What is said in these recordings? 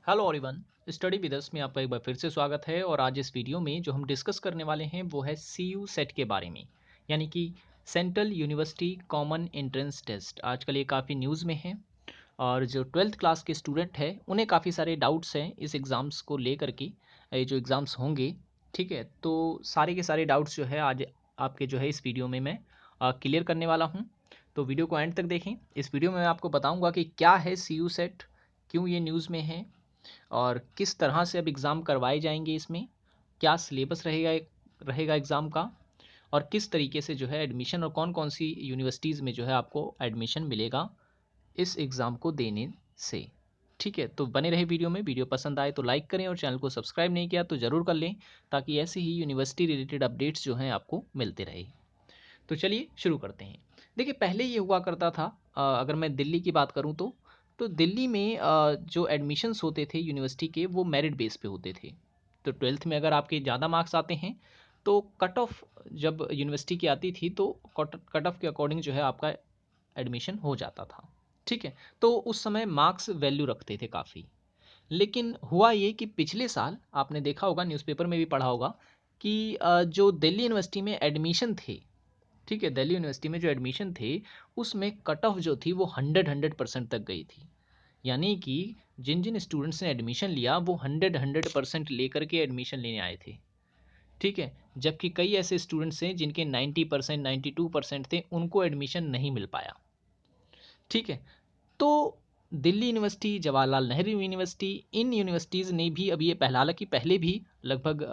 Hello everyone. Study with us में आपका एक बार फिर से स्वागत है और आज इस वीडियो में जो हम डिस्कस करने वाले हैं वो है सी यू सेट के बारे में, यानी कि central university common entrance test. आजकल ये काफ़ी न्यूज़ में है और जो ट्वेल्थ क्लास के स्टूडेंट हैं उन्हें काफ़ी सारे डाउट्स हैं इस एग्ज़ाम्स को लेकर के। ये जो एग्ज़ाम्स होंगे, ठीक है, तो सारे के सारे डाउट्स जो है आज आपके जो है इस वीडियो में मैं क्लियर करने वाला हूँ। तो वीडियो को एंड तक देखें। इस वीडियो में मैं आपको बताऊँगा कि क्या है सी यू सेट, क्यों ये न्यूज़ में है और किस तरह से अब एग्ज़ाम करवाए जाएंगे, इसमें क्या सिलेबस रहेगा रहेगा एग्ज़ाम का, और किस तरीके से जो है एडमिशन और कौन कौन सी यूनिवर्सिटीज़ में जो है आपको एडमिशन मिलेगा इस एग्ज़ाम को देने से। ठीक है, तो बने रहे वीडियो में। वीडियो पसंद आए तो लाइक करें और चैनल को सब्सक्राइब नहीं किया तो ज़रूर कर लें, ताकि ऐसे ही यूनिवर्सिटी रिलेटेड अपडेट्स जो हैं आपको मिलते रहे। तो चलिए शुरू करते हैं। देखिए, पहले ये हुआ करता था, अगर मैं दिल्ली की बात करूँ तो दिल्ली में जो एडमिशन्स होते थे यूनिवर्सिटी के वो मेरिट बेस पे होते थे। तो ट्वेल्थ में अगर आपके ज़्यादा मार्क्स आते हैं तो कट ऑफ जब यूनिवर्सिटी की आती थी तो कट ऑफ के अकॉर्डिंग जो है आपका एडमिशन हो जाता था। ठीक है, तो उस समय मार्क्स वैल्यू रखते थे काफ़ी। लेकिन हुआ ये कि पिछले साल आपने देखा होगा, न्यूज़पेपर में भी पढ़ा होगा कि जो दिल्ली यूनिवर्सिटी में एडमिशन थे, ठीक है, दिल्ली यूनिवर्सिटी में जो एडमिशन थे उसमें कट ऑफ जो थी वो 100% तक गई थी। यानी कि जिन जिन स्टूडेंट्स ने एडमिशन लिया वो 100% लेकर के एडमिशन लेने आए थे। ठीक है, जबकि कई ऐसे स्टूडेंट्स हैं जिनके 90% 92% थे, उनको एडमिशन नहीं मिल पाया। ठीक है, तो दिल्ली यूनिवर्सिटी, जवाहरलाल नेहरू यूनिवर्सिटी, इन यूनिवर्सिटीज़ ने भी अब ये पहला, हालांकि पहले भी लगभग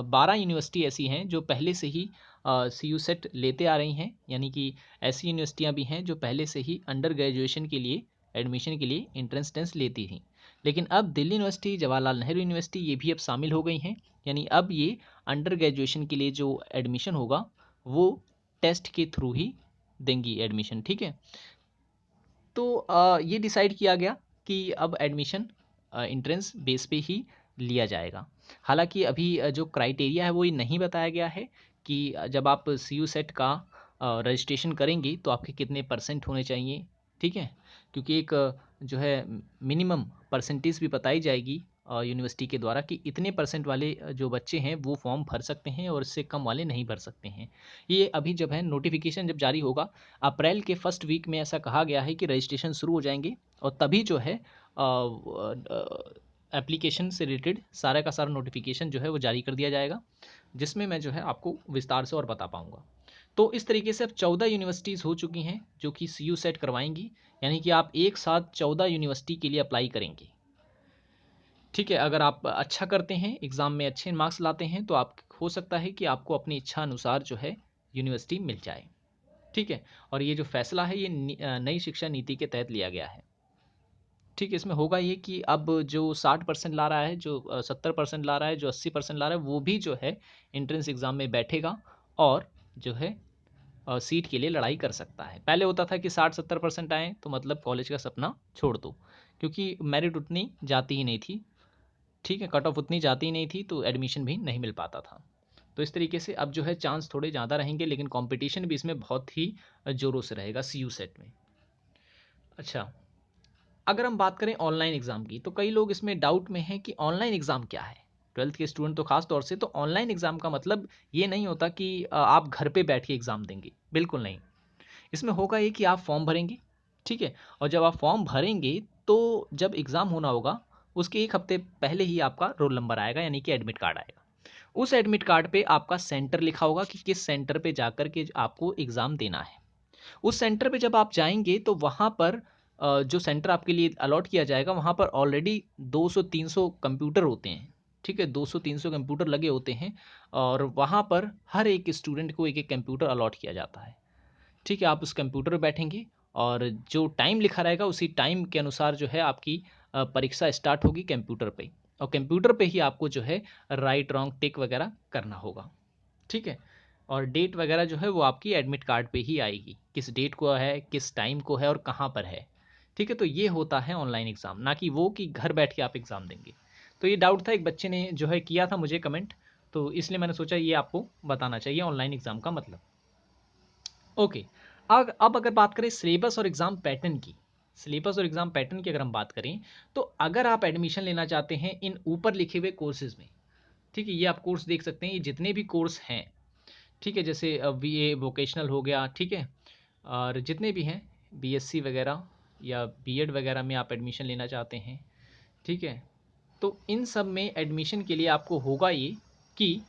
12 यूनिवर्सिटी ऐसी हैं जो पहले से ही सी यू सेट लेते आ रही हैं। यानी कि ऐसी यूनिवर्सिटियां भी हैं जो पहले से ही अंडर ग्रेजुएशन के लिए एडमिशन के लिए एंट्रेंस टेस्ट लेती थी। लेकिन अब दिल्ली यूनिवर्सिटी, जवाहरलाल नेहरू यूनिवर्सिटी ये भी अब शामिल हो गई हैं। यानी अब ये अंडर ग्रेजुएशन के लिए जो एडमिशन होगा वो टेस्ट के थ्रू ही देंगी एडमिशन। ठीक है, तो ये डिसाइड किया गया कि अब एडमिशन एंट्रेंस बेस पे ही लिया जाएगा। हालांकि अभी जो क्राइटेरिया है वो ये नहीं बताया गया है कि जब आप सी यू सेट का रजिस्ट्रेशन करेंगे तो आपके कितने परसेंट होने चाहिए। ठीक है, क्योंकि एक जो है मिनिमम परसेंटेज भी बताई जाएगी यूनिवर्सिटी के द्वारा कि इतने परसेंट वाले जो बच्चे हैं वो फॉर्म भर सकते हैं और इससे कम वाले नहीं भर सकते हैं। ये अभी जब है नोटिफिकेशन जब जारी होगा अप्रैल के फर्स्ट वीक में, ऐसा कहा गया है कि रजिस्ट्रेशन शुरू हो जाएंगे और तभी जो है एप्लीकेशन से रिलेटेड सारा का सारा नोटिफिकेशन जो है वो जारी कर दिया जाएगा, जिसमें मैं जो है आपको विस्तार से और बता पाऊँगा। तो इस तरीके से अब 14 यूनिवर्सिटीज़ हो चुकी हैं जो कि सी यू सेट करवाएंगी। यानी कि आप एक साथ 14 यूनिवर्सिटी के लिए अप्लाई करेंगे। ठीक है, अगर आप अच्छा करते हैं, एग्ज़ाम में अच्छे मार्क्स लाते हैं, तो आप हो सकता है कि आपको अपनी इच्छा अनुसार जो है यूनिवर्सिटी मिल जाए। ठीक है, और ये जो फैसला है ये नई शिक्षा नीति के तहत लिया गया है। ठीक है, इसमें होगा ये कि अब जो 60% ला रहा है, जो 70% ला रहा है, जो 80% ला रहा है, वो भी जो है एंट्रेंस एग्ज़ाम में बैठेगा और जो है सीट के लिए लड़ाई कर सकता है। पहले होता था कि 60-70% आए तो मतलब कॉलेज का सपना छोड़ दो, क्योंकि मेरिट उतनी जाती ही नहीं थी। ठीक है, कट ऑफ उतनी जाती ही नहीं थी तो एडमिशन भी नहीं मिल पाता था। तो इस तरीके से अब जो है चांस थोड़े ज़्यादा रहेंगे, लेकिन कंपटीशन भी इसमें बहुत ही ज़ोरों से रहेगा सी यू सेट में। अच्छा, अगर हम बात करें ऑनलाइन एग्ज़ाम की, तो कई लोग इसमें डाउट में हैं कि ऑनलाइन एग्ज़ाम क्या है। ट्वेल्थ के स्टूडेंट तो खास तौर से, तो ऑनलाइन एग्ज़ाम का मतलब ये नहीं होता कि आप घर पे बैठ के एग्ज़ाम देंगे, बिल्कुल नहीं। इसमें होगा ये कि आप फॉर्म भरेंगे, ठीक है, और जब आप फॉर्म भरेंगे तो जब एग्ज़ाम होना होगा उसके 1 हफ्ते पहले ही आपका रोल नंबर आएगा, यानी कि एडमिट कार्ड आएगा। उस एडमिट कार्ड पे आपका सेंटर लिखा होगा कि किस सेंटर पे जाकर के आपको एग्ज़ाम देना है। उस सेंटर पे जब आप जाएँगे तो वहाँ पर जो सेंटर आपके लिए अलॉट किया जाएगा वहाँ पर ऑलरेडी 200-300 कंप्यूटर होते हैं। ठीक है, 200-300 कंप्यूटर लगे होते हैं और वहाँ पर हर एक स्टूडेंट को एक-एक कंप्यूटर अलॉट किया जाता है। ठीक है, आप उस कंप्यूटर पे बैठेंगे और जो टाइम लिखा रहेगा उसी टाइम के अनुसार जो है आपकी परीक्षा स्टार्ट होगी कंप्यूटर पे, और कंप्यूटर पे ही आपको जो है राइट रॉन्ग टिक वगैरह करना होगा। ठीक है, और डेट वगैरह जो है वो आपकी एडमिट कार्ड पे ही आएगी, किस डेट को है, किस टाइम को है और कहाँ पर है। ठीक है, तो ये होता है ऑनलाइन एग्ज़ाम, ना कि वो कि घर बैठ के आप एग्ज़ाम देंगे। तो ये डाउट था, एक बच्चे ने जो है किया था मुझे कमेंट, तो इसलिए मैंने सोचा ये आपको बताना चाहिए ऑनलाइन एग्ज़ाम का मतलब। ओके, अब अगर बात करें सिलेबस और एग्ज़ाम पैटर्न की, सिलेबस और एग्ज़ाम पैटर्न की अगर हम बात करें, तो अगर आप एडमिशन लेना चाहते हैं इन ऊपर लिखे हुए कोर्सेज़ में, ठीक है? ये आप कोर्स देख सकते हैं, ये जितने भी कोर्स हैं, ठीक है? जैसे बीए वोकेशनल हो गया, ठीक है? और जितने भी हैं, बीएससी वगैरह या बीएड वगैरह में आप एडमिशन लेना चाहते हैं, ठीक है? तो इन सब में एडमिशन के लिए आपको होगा ये कि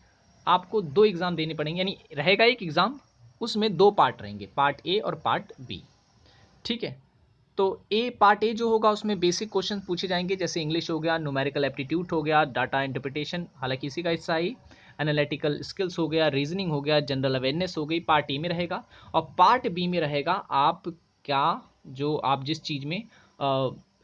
आपको 2 एग्ज़ाम देने पड़ेंगे, यानी रहेगा एक एग्ज़ाम, उसमें 2 पार्ट रहेंगे, पार्ट ए और पार्ट बी, ठीक है? तो पार्ट ए जो होगा उसमें बेसिक क्वेश्चन पूछे जाएंगे, जैसे इंग्लिश हो गया, न्यूमेरिकल एप्टीट्यूड हो गया, डाटा इंटरप्रिटेशन हालांकि इसी का हिस्सा ही, एनालिटिकल स्किल्स हो गया, रीजनिंग हो गया, जनरल अवेयरनेस हो गई, पार्ट ए में रहेगा। और पार्ट बी में रहेगा आप क्या, जो आप जिस चीज़ में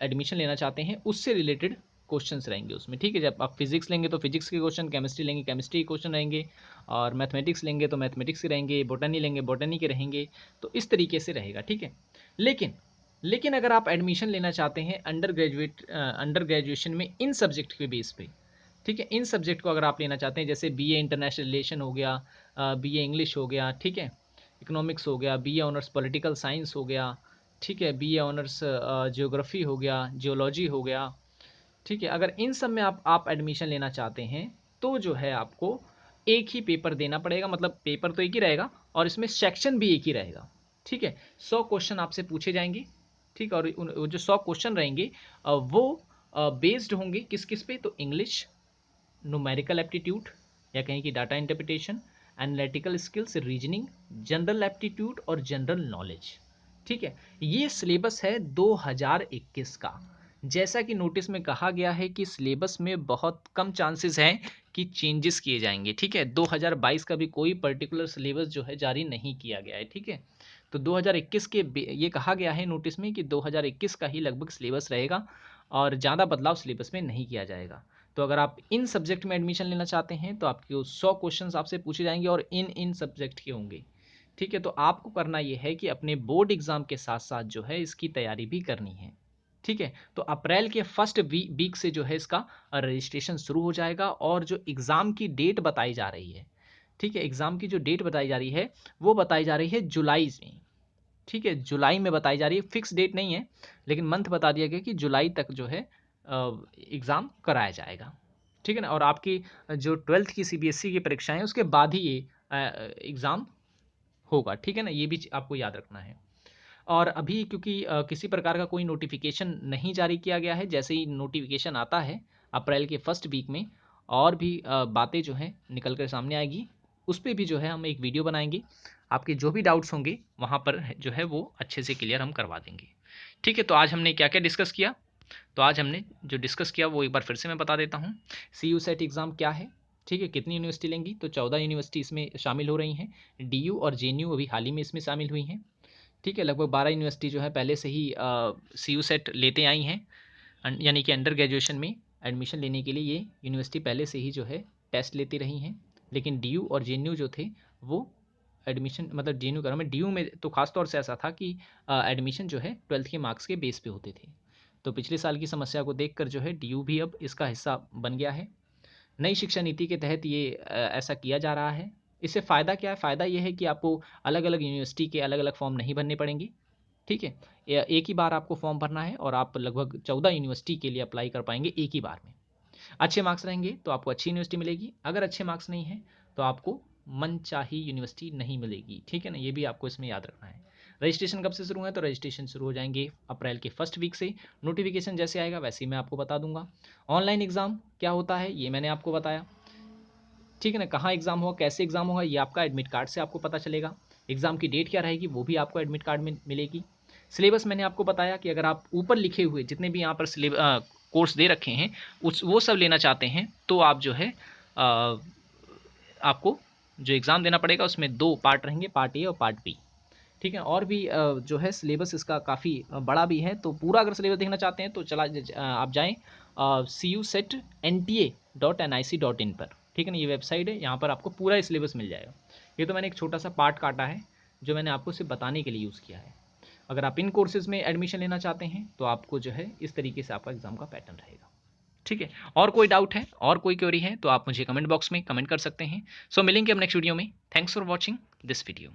एडमिशन लेना चाहते हैं उससे रिलेटेड क्वेश्चंस रहेंगे उसमें, ठीक है? जब आप फिजिक्स लेंगे तो फिजिक्स के क्वेश्चन, केमिस्ट्री लेंगे केमिस्ट्री के क्वेश्चन रहेंगे, और मैथमेटिक्स लेंगे तो मैथमेटिक्स के रहेंगे, बॉटनी लेंगे बॉटनी के रहेंगे। तो इस तरीके से रहेगा, ठीक है? लेकिन लेकिन अगर आप एडमिशन लेना चाहते हैं अंडर ग्रेजुएशन में इन सब्जेक्ट के बेस पे, ठीक है? इन सब्जेक्ट को अगर आप लेना चाहते हैं, जैसे बीए इंटरनेशनल रिलेशन हो गया, बीए इंग्लिश हो गया, ठीक है? इकोनॉमिक्स हो गया, बीए ऑनर्स पॉलिटिकल साइंस हो गया, ठीक है? बीए ऑनर्स ज्योग्राफी हो गया, जियोलॉजी हो गया, ठीक है? अगर इन सब में आप एडमिशन लेना चाहते हैं, तो जो है आपको एक ही पेपर देना पड़ेगा, मतलब पेपर तो एक ही रहेगा और इसमें सेक्शन भी एक ही रहेगा, ठीक है? 100 क्वेश्चन आपसे पूछे जाएंगे, ठीक है? और वो जो 100 क्वेश्चन रहेंगे वो बेस्ड होंगे किस किस पे, तो इंग्लिश, न्यूमेरिकल एप्टीट्यूड या कहें कि data interpretation, analytical skills, reasoning, general aptitude और जनरल नॉलेज, ठीक है? ये सिलेबस है 2021 का। जैसा कि नोटिस में कहा गया है कि सिलेबस में बहुत कम चांसेस हैं कि चेंजेस किए जाएंगे, ठीक है? 2022 का भी कोई पर्टिकुलर सिलेबस जो है जारी नहीं किया गया है, ठीक है? तो 2021 के ये कहा गया है नोटिस में कि 2021 का ही लगभग सिलेबस रहेगा और ज़्यादा बदलाव सिलेबस में नहीं किया जाएगा। तो अगर आप इन सब्जेक्ट में एडमिशन लेना चाहते हैं तो आपके 100 क्वेश्चंस आपसे पूछे जाएंगे और इन सब्जेक्ट के होंगे, ठीक है? तो आपको करना ये है कि अपने बोर्ड एग्जाम के साथ साथ जो है इसकी तैयारी भी करनी है, ठीक है? तो अप्रैल के फर्स्ट वीक से जो है इसका रजिस्ट्रेशन शुरू हो जाएगा और जो एग्ज़ाम की डेट बताई जा रही है, ठीक है? एग्ज़ाम की जो डेट बताई जा रही है वो बताई जा रही है जुलाई में, ठीक है? जुलाई में बताई जा रही है, फिक्स डेट नहीं है, लेकिन मंथ बता दिया गया कि जुलाई तक जो है एग्ज़ाम कराया जाएगा, ठीक है ना? और आपकी जो 12th की सीबीएसई की परीक्षाएँ हैं उसके बाद ही ये एग्ज़ाम होगा, ठीक है ना? ये भी आपको याद रखना है। और अभी क्योंकि किसी प्रकार का कोई नोटिफिकेशन नहीं जारी किया गया है, जैसे ही नोटिफिकेशन आता है अप्रैल के फर्स्ट वीक में और भी बातें जो हैं निकल कर सामने आएगी, उस पे भी जो है हम एक वीडियो बनाएंगे। आपके जो भी डाउट्स होंगे वहाँ पर जो है वो अच्छे से क्लियर हम करवा देंगे, ठीक है? तो आज हमने क्या क्या डिस्कस किया, तो आज हमने जो डिस्कस किया वो एक बार फिर से मैं बता देता हूँ। सी यू सेट एग्ज़ाम क्या है, ठीक है? कितनी यूनिवर्सिटी लेंगी, तो 14 यूनिवर्सिटी इसमें शामिल हो रही हैं। डीयू और जेएनयू अभी हाल ही में इसमें शामिल हुई हैं, ठीक है? लगभग 12 यूनिवर्सिटी जो है पहले से ही सी यू सेट लेते आई हैं, यानी कि अंडर ग्रेजुएशन में एडमिशन लेने के लिए ये यूनिवर्सिटी पहले से ही जो है टेस्ट लेती रही हैं। लेकिन डीयू और जेएनयू जो थे वो एडमिशन, मतलब जेएनयू कह रहा हूँ मैं, डीयू में तो खास तौर से ऐसा था कि एडमिशन जो है 12th के मार्क्स के बेस पे होते थे। तो पिछले साल की समस्या को देखकर जो है डीयू भी अब इसका हिस्सा बन गया है। नई शिक्षा नीति के तहत ये ऐसा किया जा रहा है। इससे फ़ायदा क्या है? फ़ायदा ये है कि आपको अलग-अलग यूनिवर्सिटी के अलग-अलग फॉर्म नहीं भरने पड़ेंगे, ठीक है? एक ही बार आपको फॉर्म भरना है और आप लगभग 14 यूनिवर्सिटी के लिए अप्लाई कर पाएँगे एक ही बार में। अच्छे मार्क्स रहेंगे तो आपको अच्छी यूनिवर्सिटी मिलेगी, अगर अच्छे मार्क्स नहीं हैं तो आपको मनचाही यूनिवर्सिटी नहीं मिलेगी, ठीक है ना? ये भी आपको इसमें याद रखना है। रजिस्ट्रेशन कब से शुरू है? तो रजिस्ट्रेशन शुरू हो जाएंगे अप्रैल के फर्स्ट वीक से। नोटिफिकेशन जैसे आएगा वैसे ही मैं आपको बता दूंगा। ऑनलाइन एग्ज़ाम क्या होता है ये मैंने आपको बताया, ठीक है ना? कहाँ एग्ज़ाम होगा, कैसे एग्ज़ाम होगा, ये आपका एडमिट कार्ड से आपको पता चलेगा। एग्ज़ाम की डेट क्या रहेगी वो भी आपको एडमिट कार्ड में मिलेगी। सिलेबस मैंने आपको बताया कि अगर आप ऊपर लिखे हुए जितने भी यहाँ पर कोर्स दे रखे हैं उस वो सब लेना चाहते हैं तो आप जो है आपको जो एग्ज़ाम देना पड़ेगा उसमें 2 पार्ट रहेंगे, पार्ट ए और पार्ट बी, ठीक है? और भी जो है सिलेबस इसका काफ़ी बड़ा भी है, तो पूरा अगर सिलेबस देखना चाहते हैं तो आप जाएँ CUSET.NTA.NIC.in पर, ठीक है ना? ये वेबसाइट है, यहाँ पर आपको पूरा सिलेबस मिल जाएगा। ये तो मैंने एक छोटा-सा पार्ट काटा है, जो मैंने आपको सिर्फ बताने के लिए यूज़ किया है। अगर आप इन कोर्सेज़ में एडमिशन लेना चाहते हैं, तो आपको जो है इस तरीके से आपका एग्ज़ाम का पैटर्न रहेगा, ठीक है? और कोई डाउट है और कोई क्वेरी है तो आप मुझे कमेंट बॉक्स में कमेंट कर सकते हैं। सो मिलेंगे अब नेक्स्ट वीडियो में। Thanks for watching this video.